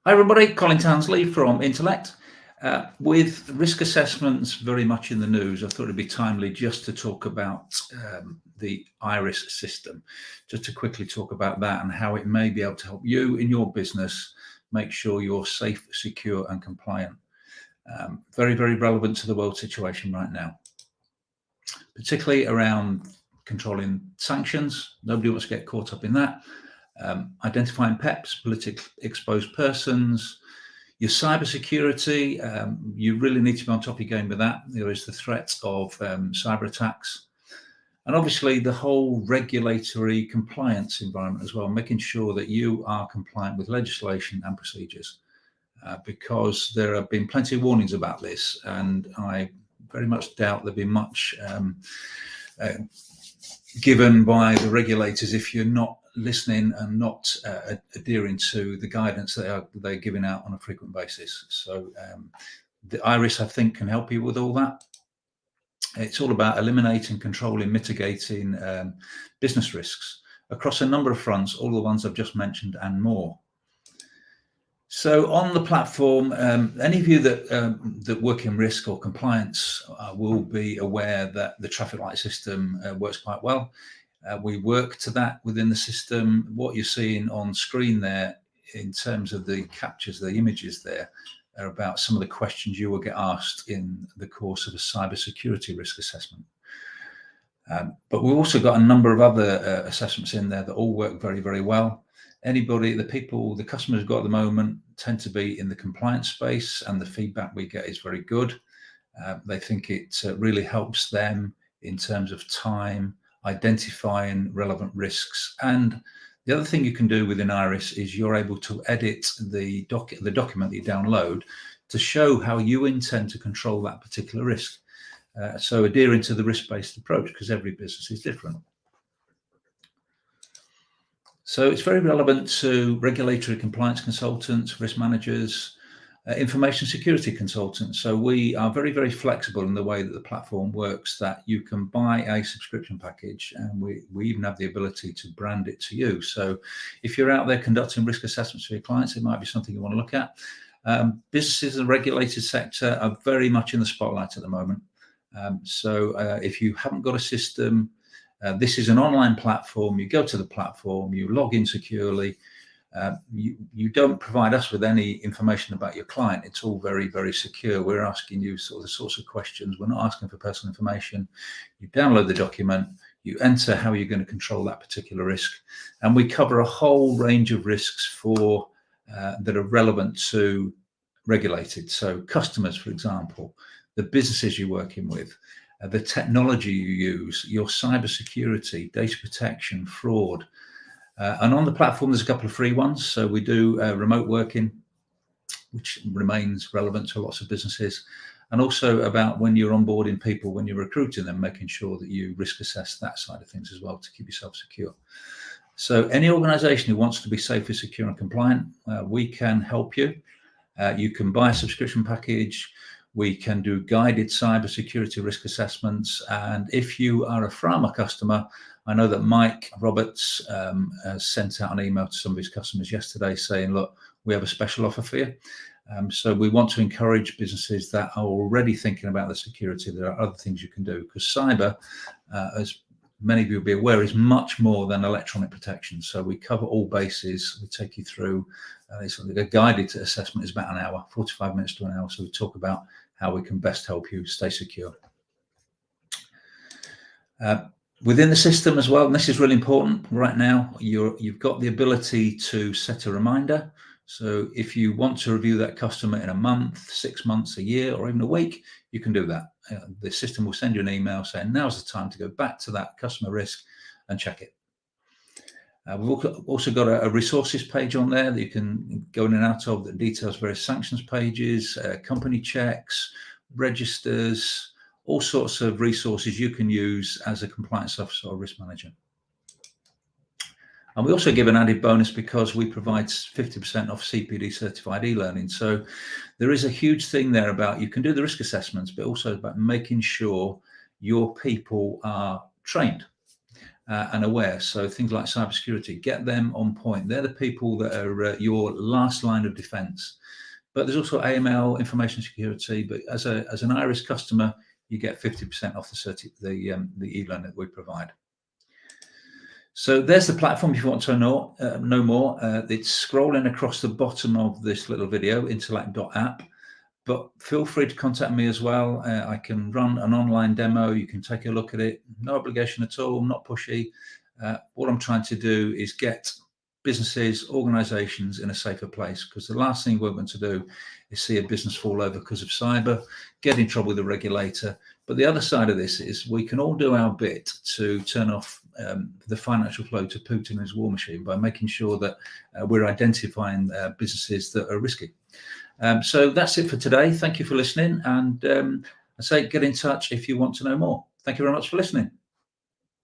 Hi everybody, Colin Townsley from Intellect. With risk assessments very much in the news, I thought it'd be timely just to talk about the IRIS system, just to quickly talk about that and how it may be able to help you in your business make sure you're safe, secure and compliant. Very, very relevant to the world situation right now, particularly around controlling sanctions. Nobody wants to get caught up in that. Identifying PEPs, politically exposed persons, your cybersecurity, you really need to be on top of your game with that. There is the threat of cyber attacks, and obviously the whole regulatory compliance environment as well, making sure that you are compliant with legislation and procedures, because there have been plenty of warnings about this, and I very much doubt there'll be much given by the regulators if you're not listening and not adhering to the guidance they're giving out on a frequent basis. So the IRIS, I think, can help you with all that. It's all about eliminating, controlling, mitigating business risks across a number of fronts, all the ones I've just mentioned and more. So on the platform, any of you that work in risk or compliance will be aware that the traffic light system works quite well. We work to that within the system. What you're seeing on screen there in terms of the captures, the images there, are about some of the questions you will get asked in the course of a cybersecurity risk assessment. But we've also got a number of other assessments in there that all work very, very well. The customers we've got at the moment tend to be in the compliance space, and the feedback we get is very good. They think it really helps them in terms of time, identifying relevant risks. And the other thing you can do within IRIS is you're able to edit the document that you download to show how you intend to control that particular risk. So adhering to the risk-based approach, because every business is different. So it's very relevant to regulatory compliance consultants, risk managers, information security consultants. So we are very, very flexible in the way that the platform works, that you can buy a subscription package, and we even have the ability to brand it to you. So if you're out there conducting risk assessments for your clients, it might be something you want to look at. Businesses in the regulated sector are very much in the spotlight at the moment. So if you haven't got a system, this is an online platform. You go to the platform, you log in securely. You don't provide us with any information about your client. It's all very, very secure. We're asking you the sorts of questions. We're not asking for personal information. You download the document, you enter how you're going to control that particular risk. And we cover a whole range of risks that are relevant to regulated. So customers, for example, the businesses you're working with, the technology you use, your cybersecurity, data protection, fraud. And on the platform, there's a couple of free ones. So we do remote working, which remains relevant to lots of businesses. And also about when you're onboarding people, when you're recruiting them, making sure that you risk assess that side of things as well to keep yourself secure. So any organization who wants to be safe, secure and compliant, we can help you. You can buy a subscription package. We can do guided cybersecurity risk assessments. And if you are a pharma customer, I know that Mike Roberts sent out an email to some of his customers yesterday saying, look, we have a special offer for you. So we want to encourage businesses that are already thinking about the security. There are other things you can do, because cyber, as many of you will be aware, is much more than electronic protection. So we cover all bases. We take you through a guided assessment is about an hour, 45 minutes to an hour. So we talk about how we can best help you stay secure. Within the system as well, and this is really important right now, you've got the ability to set a reminder. So if you want to review that customer in a month, 6 months, a year, or even a week, you can do that. The system will send you an email saying now's the time to go back to that customer risk and check it. We've also got a resources page on there that you can go in and out of that details various sanctions pages, company checks, registers, all sorts of resources you can use as a compliance officer or risk manager. And we also give an added bonus because we provide 50% off CPD certified e-learning. So there is a huge thing there about you can do the risk assessments, but also about making sure your people are trained. and aware. So things like cybersecurity, get them on point. They're the people that are your last line of defense. But there's also AML, information security. But as an Iris customer, you get 50% off the e-learn that we provide. So there's the platform if you want to know more. It's scrolling across the bottom of this little video, intellect.app. But feel free to contact me as well. I can run an online demo. You can take a look at it. No obligation at all, not pushy. What I'm trying to do is get businesses, organizations in a safer place, because the last thing we want to do is see a business fall over because of cyber, get in trouble with the regulator. But the other side of this is we can all do our bit to turn off the financial flow to Putin and his war machine by making sure that we're identifying businesses that are risky. So that's it for today. Thank you for listening. And I say get in touch if you want to know more. Thank you very much for listening.